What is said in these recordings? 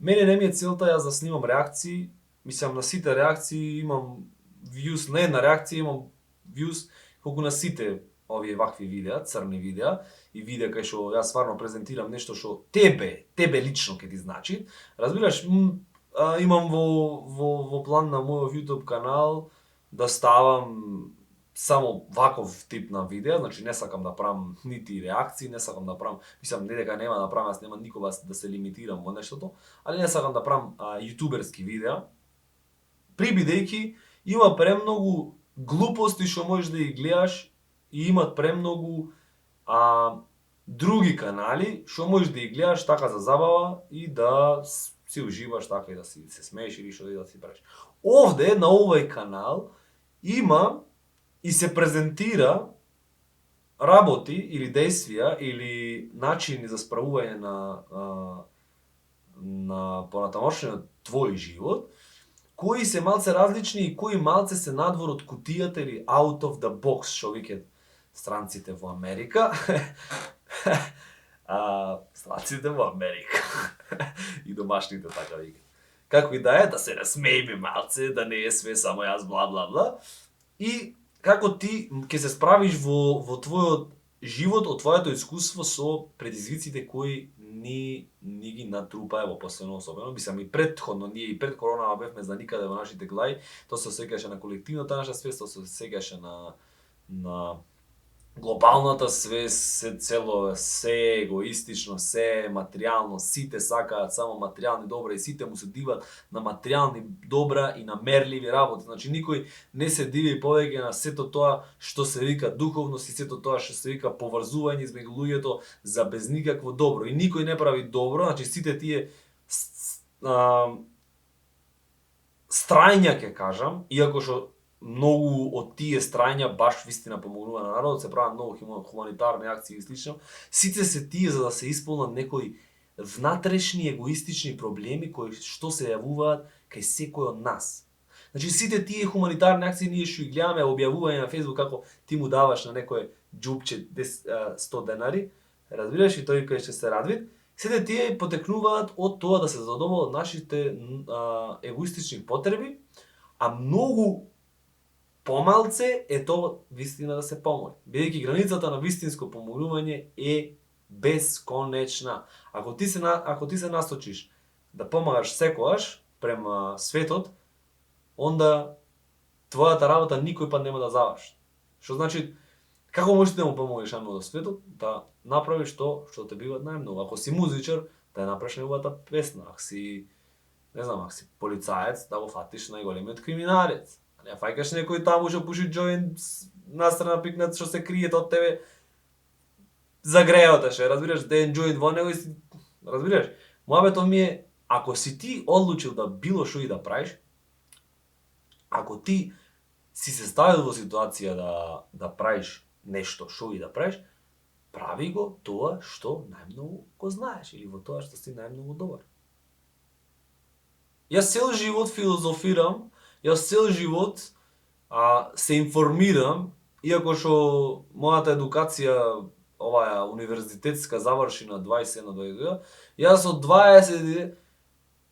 Мене не ми е целта јас да снимам реакции, мислам на сите реакции имам views, на една реакција имам views колку на сите овие вакви видеа, црни видеа и видеа кај што јас стварно презентирам нешто што тебе лично ќе ти значи. Разбираш, имам во план на мојот YouTube канал да ставам само ваков тип на видеа, значи не сакам да правам нити реакции, не сакам да правам, мислам не дека нема да правам, јас нема никога да се лимитирам во нештото, али не сакам да правам јутуберски видеа, прибидејќи има премногу глупости што можеш да ги гледаш и имат премногу други канали што можеш да ги гледаш така за забава и да си уживаш така и да си се смееш или што да си правиш. Овде на овој канал има и се презентира работи или действија или начини за справување на понатамошниот твој живот, кои се малце различни и кои малце се надвор од кутијата или out of the box, што викаат странците во Америка. Странците во Америка. И домашните така викаат. Како и да се насмееме малце, да не е све само јас бла бла бла. И како ти ќе се справиш во твојот живот, од твоето искуство со предизвиците кои ни ги натрупаа во последно особено. Мислам и претходно, ние и пред коронава бевме за никаде во нашите глави, тоа се осеќаше на колективната наша свест, тоа се осеќаше на глобалната свест, се егоистично, се материјално, сите сакаат само материјални добра и сите му се диват на материјални добра и на мерливи работи. Значи никој не се диви повеќе на сето тоа што се вика духовност и сето тоа што се вика поврзување измеѓу луѓето за без никакво добро. И никој не прави добро, значи сите тие страјња ќе кажам, иако што многу од тие страјња баш вистина помогнува на народот, се прават многу хуманитарни акции и слично. Сите се тие за да се исполнат некои внатрешни егоистични проблеми кои што се јавуваат кај секој од нас. Значи сите тие хуманитарни акции ние што ги гледаме објавување на Facebook како ти му даваш на некое џупче 100 денари, разбираш, и тој кој ќе се радви, сите тие потекнуваат од тоа да се задоволат нашите егоистични потреби, а многу помалце е тоа вистина да се помогне. Бидејќи границата на вистинско помогнување е бесконечна. Ако ти се насточиш да помагаш секогаш према светот, онда твојата работа никој пат нема да заврши. Што значи, како можеш да му помогнеш најмногу светот? Да направиш тоа што те бива најмногу. Ако си музичар, да ја направиш неговата песна. Ако си, не знам, ако си полицаец, да го фатиш најголемиот криминалец. Не фаќаш некој таму што пуши џоинт настрана пикнат што се криет од тебе за грејота, ше, разбираш, ден џоинт во него и си, разбираш. Мојабето ми е, ако си ти одлучил да било што и да правиш, ако ти си се ставил во ситуација да правиш нешто што и да правиш, прави го тоа што најмногу го знаеш или во тоа што си најмногу добар. Јас цел живот филозофирам, јас цел живот се информирам, иако што мојата едукација, оваа универзитетска заврши на 21-22, јас од 20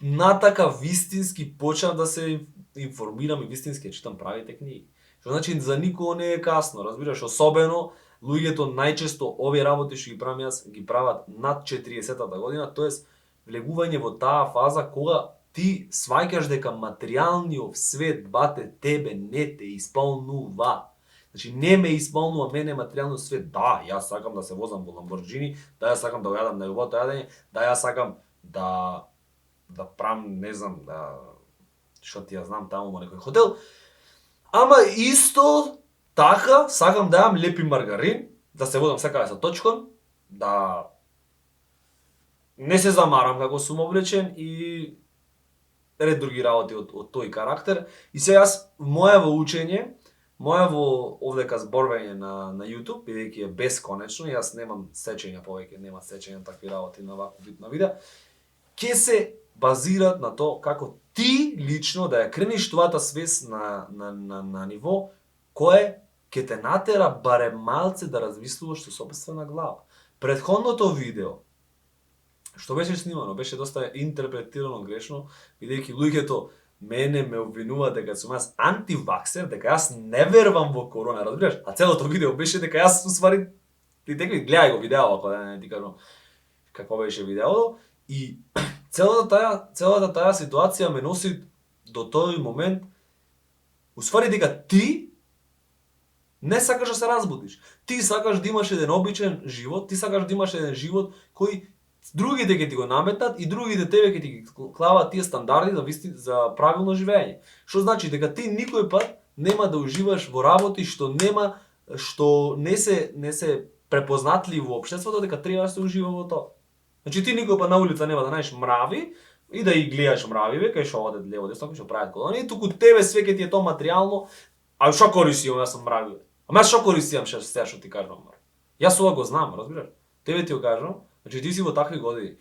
натака вистински почнав да се информирам и вистински читам правите книги. Што значи за никого не е касно, разбираш, особено луѓето најчесто овие работи што ги правам јас ги прават над 40-та година, тоест влегување во таа фаза кога ти сваќаш дека материјалниот свет, бате, тебе не те исполнува. Значи, не ме исполнува мене материјалниот свет. Да, јас сакам да се возам во Ламборџини, да, јас сакам да го јадам најубавото јадење, да, јас сакам да правам, не знам, што ти ја знам таму во некој хотел. Ама исто така сакам да јам лепи маргарин, да се водам секаде со точкон, да не се замарам како сум облечен и ред други работи од тој карактер. И се јас, мојаво учење, мојаво овдека зборвање на YouTube, бидејќи е бесконечно, јас немам сечења повеќе, нема сечења такви работи на ваков вид на видеа, ќе се базират на тоа како ти лично да ја крениш твојата свест на ниво кое ќе те натера барем малце да размислуваш со сопствена глава. Претходното видео што беше снимано, беше доста интерпретирано грешно, бидејќи луѓето мене ме обвинуваат дека сум јас антиваксер, дека јас не верувам во корона, разбираш? А целото видео беше дека јас усвари ти теки гледај го видео ако да не ти кажам какво беше видеото и целата таа ситуација ме носи до тој момент усвари дека ти не сакаш да се разбудиш. Ти сакаш да имаш еден обичен живот, ти сакаш да имаш еден живот кој другите ќе ти го наметнат и другите тебе ќе ти ги клаваат тие стандарди за правилно живење. Што значи дека ти никој пат нема да уживаш во работи што не се препознатливи во општеството дека треба да се ужива во тоа. Значи ти никој пат на улица нема да најдеш мрави и да ги гледаш мравиве кај што одат лево десно, кај што прават колони, туку тебе све ќе ти е тоа материјално. А што користам јас сум мравиве? Ама што користам што ти кажам? Јас ова го знам, разбираш? Тебе ти го кажам. Значи ти си во такви години.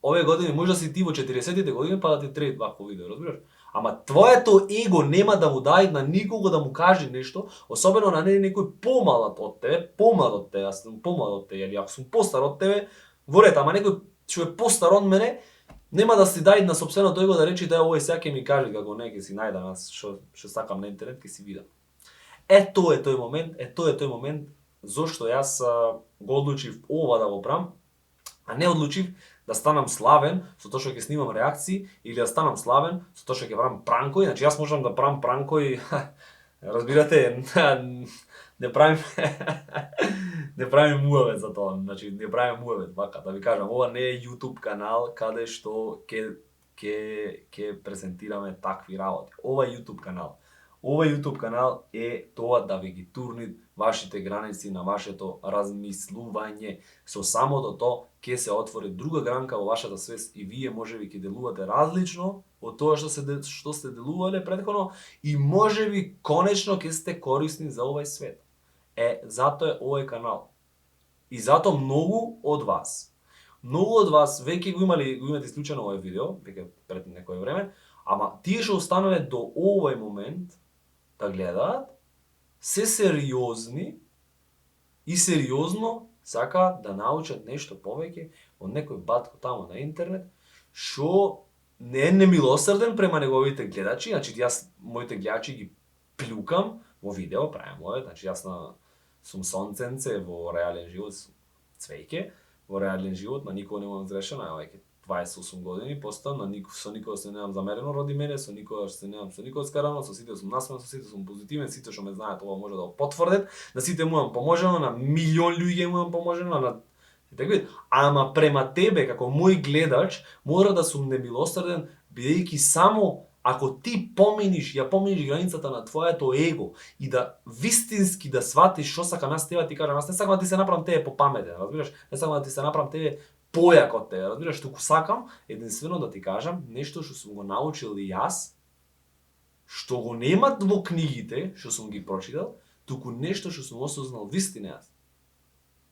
Овие години може да си ти во 40-тите години па да ти трети вакво видео, разбираш? Ама твоето его нема да му дај на никого да му каже нешто, особено на некој помалат од тебе, јас сум помлад од тебе, или ако сум постар од тебе, во ред, ама некој што е постар од мене, нема да си дај на сопственото его да рече да овој сега ќе ми каже како не ќе си најдам аз што сакам на интернет ќе си видам. Тоа е тој момент зошто јас го одлучив ова да го правам, а не одлучив да станам славен со тоа што ќе снимам реакции или да станам славен со тоа што ќе правам пранкови. Значи јас можам да правам пранкови, разбирате, не правим не правим муавет за тоа. Значи не правим муавет, вака да ви кажам, ова не е YouTube канал каде што ќе презентираме такви работи. Ова YouTube канал е тоа да ви ги турни вашите граници на вашето размислување. Со самото тоа ќе се отвори друга гранка во вашата свест и вие можеби ќе делувате различно од тоа што сте делувале претходно и можеби конечно ќе сте корисни за овој свет. Затоа е овој канал. И затоа многу од вас веќе го имате исклучено овој видео, веќе пред некое време, ама тие што останале до овој момент да гледаат, се сериозни и сериозно сакаат да научат нешто повеќе од некој батко таму на интернет, што не е немилосрден према неговите гледачи, значи јас моите гледачи ги плюкам во видео, правам овој, значи јас сум сонценце во реален живот, сум цвеќе во реален живот, на никого немам згрешено, веќе 28 години постам, со никого се немам замерено роди мене, со никого се немам со никого скарано, со сите сум насмеан, со сите сум позитивен, сите што ме знаат ова може да го потврдат, на сите му имам поможено, на милион луѓе му имам поможено, ама према тебе како мој гледач мора да сум немилосрден, бидејќи само ако ти поминиш границата на твоето его и да вистински да сватиш што сакам јас тебе ти кажам, јас не сакам да ти се направам тебе попаметен, разбираш? Не сакам да ти се направам тебе појак од тебе, разбираш, туку сакам единствено да ти кажам нешто што сум го научил и јас, што го немат во книгите, што сум ги прочитал, туку нешто што сум осознал вистина јас.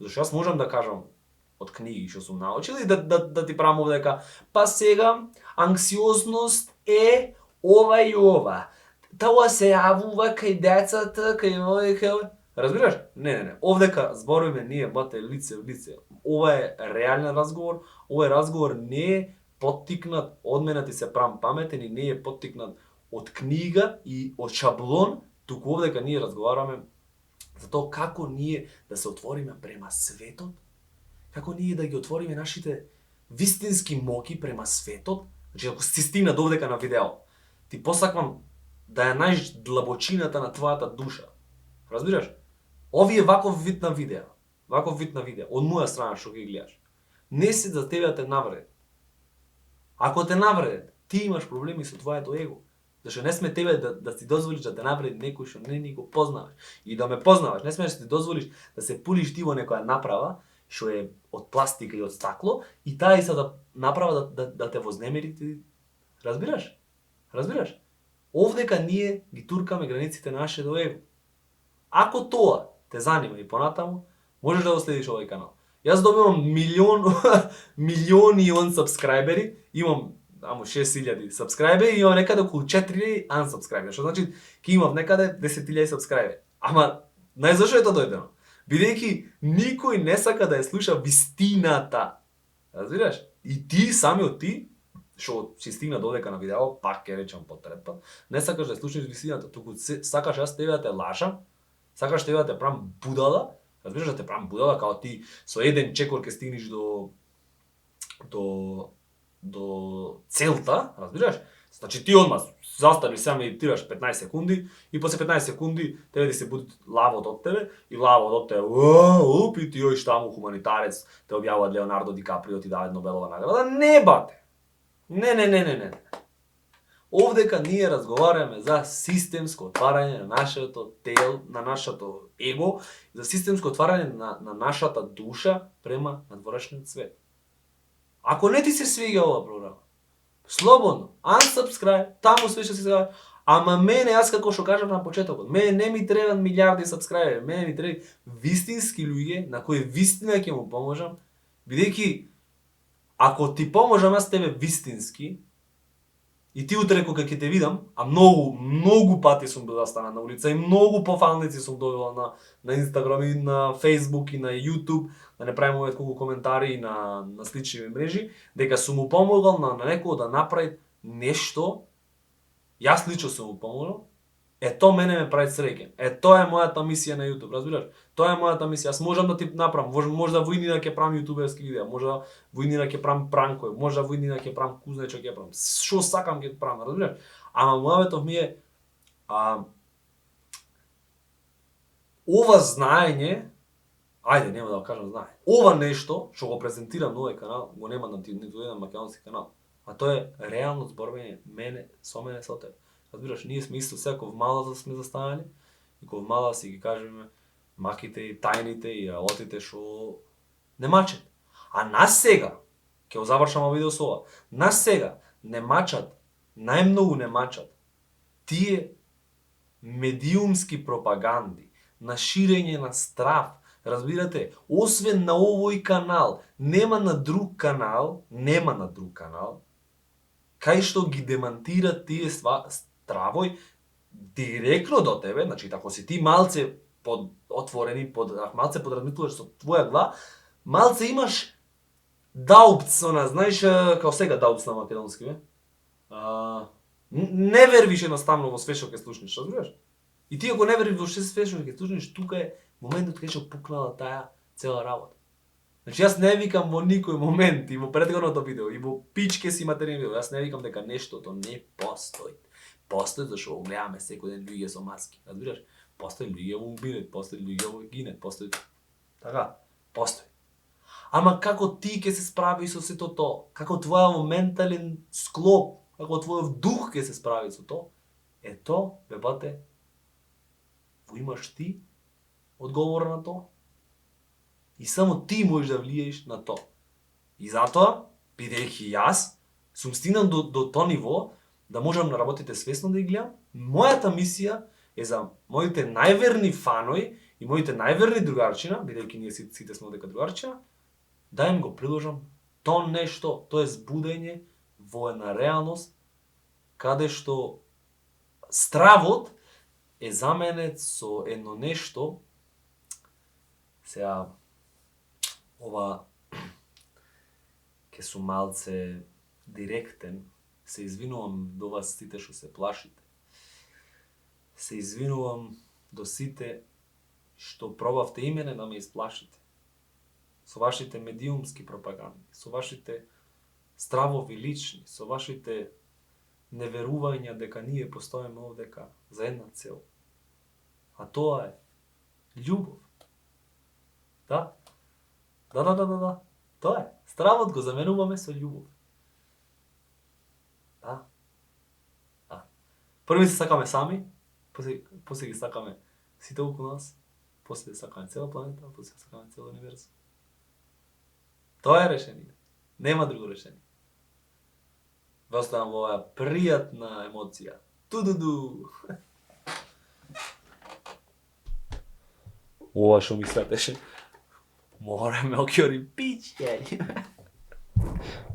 Зашто јас можам да кажам од книги што сум научил и да ти правам дека па сега анксиозност е ова и ова. Тоа се јавува кај децата, кај овој. Разбираш? Не. Овдека збориме ние бате лице в лице. Ова е реален разговор, овој разговор не е поттикнат од мене да ти се правам паметен и не е поттикнат од книга и од шаблон, туку овдека ние разговараме за тоа како ние да се отвориме према светот, како ние да ги отвориме нашите вистински моки према светот. Значи, ако си стигна довдека на видео, ти посаквам да ја најдеш длабочината на твојата душа. Разбираш? Овие ваков вид на видео, од моја страна што ги гледаш, не се за тебе да те навредат. Ако те навредат, ти имаш проблеми со твоето его. Зашто не сме тебе да ти дозволиш да те навреди некој што не ни го познаваш. И да ме познаваш, не смееш да ти дозволиш да се пулиш ти во некоја направа што е од пластика и од стакло и таа иста направа да те вознемери. Разбираш? Овдека ние ги туркаме границите на нашето его. Ако тоа те занима и понатаму, можеш да го следиш овој канал. Јас добивам милиони unsubscriberi, имам 6000 subscriberi и имам некаде околу 4000 unsubscriberi, што значи ќе имам некаде 10.000 subscriberi. Ама најзашто е тоа дојдено? Бидејќи никој не сака да ја слуша вистината. Разбираш? И ти самиот ти што си стигна додека на видео, пак ќе речам потрет не сакаш да слушнеш вистината, туку сакаш јас тебе да те лажам, сакаш тебе да те правам будала, разбираш да те правам будала, као ти со еден чекор ќе стигнеш до до целта, разбираш? Значи ти одма застани сега медитираш 15 секунди и после 15 секунди тебе ти се буди лавот од тебе и лавот од тебе и ти оиш таму хуманитарец, те објавуваат Леонардо Ди Каприо, ти даваат Нобелова награда. Не бате. Не. Овдека ние разговараме за системско отварање на нашето тело, на нашето его, за системско отварање на нашата душа према надворешниот свет. Ако не ти се свига ова програма, слободно, unsubscribe, таму све што си сега. Ама мене, јас како што кажав на почетокот, мене не ми требаат милиарди сабскрајбери, мене ми треба вистински луѓе на кои вистина ќе му поможам, бидејќи ако ти поможам јас тебе вистински, и ти утре кога ќе те видам, а многу пати сум бил да стана на улица и многу пофалници сум добила на Инстаграм и на Фейсбук и на Јутуб, да не правим овие колку коментари и на слични мрежи, дека сум му помогал на некој да направи нешто, јас лично сум му помогал, тоа мене ме прави среќен. Тоа е мојата мисија на Јутуб, разбираш? Тоа е мојата мисија. Јас можам да ти направам, можда во иднина ќе правам јутуберски видеа, можда во иднина ќе правам пранкови, можда во иднина ќе правам кузне што ќе правам. Што сакам ќе правам, разбираш? Ама мојавето ми е ова знаење, ајде нема да го кажам знаење. Ова нешто што го презентирам на овој канал, го нема на ниту еден македонски канал. А тоа е реално зборување мене со тебе. Разбираш, ние сме исто сега ков мала сме застанали и ков мала си ги кажеме маките и тајните и работите што не мачат. А нас сега, ќе го завршам видео со ова, нас сега не мачат, најмногу не мачат тие медиумски пропаганди, на ширење на страв. Разбирате, освен на овој канал, нема на друг канал, кај што ги демантира тие стравој директно до тебе, значи ако си ти малце отворени, малце подразмислуваш со твоја глава, малце имаш даупц, знаеш, као сега даупц на македонски, не вервиш едноставно во све што ќе слушнеш, разбираш? И ти ако не вервиш во све што ќе слушнеш, тука е моментот кај што пукнала таа цела работа. Значи јас не викам во никој момент и во претходното видео и во пичке си материјални видео, јас не викам дека нештото не постои. Постои зашто го гледаме секој ден луѓе со маски, разбираш? Постои луѓе во умират, постои луѓе во гинат, постои така, постои. Ама како ти ќе се справи со сето тоа? Како твојот ментален склоп, како твојот дух ќе се справи со тоа? Тоа, бебате, во имаш ти одговор на тоа. И само ти можеш да влиеш на тоа. И затоа, бидејќи јас сум стигнал до тоа ниво да можам да работите свесно да ги гледам, мојата мисија е за моите најверни фанои и моите најверни другарчина, бидејќи ние сите сме дека другарчина, да им го приложам тоа нешто, тоа е збудење во една реалност каде што стравот е заменет со едно нешто. Сега ова ќе сум малце директен, се извинувам до вас сите што се плашите. Се извинувам до сите што пробавте и мене да ме исплашите. Со вашите медиумски пропаганди, со вашите стравови лични, со вашите неверувања дека ние постоиме овдека за една цел. А тоа е љубов. Да. Тоа е. Стравот го заменуваме со љубов. Да. Први се сакаме сами, после ги сакаме сите околу нас, после сакаме цела планета, после сакаме цел универзум. Тоа е решение. Нема друго решение. Ве оставам во оваа пријатна емоција. Ту-ду-ду! Ова што ми светеше. Мора Мелкиор и пич,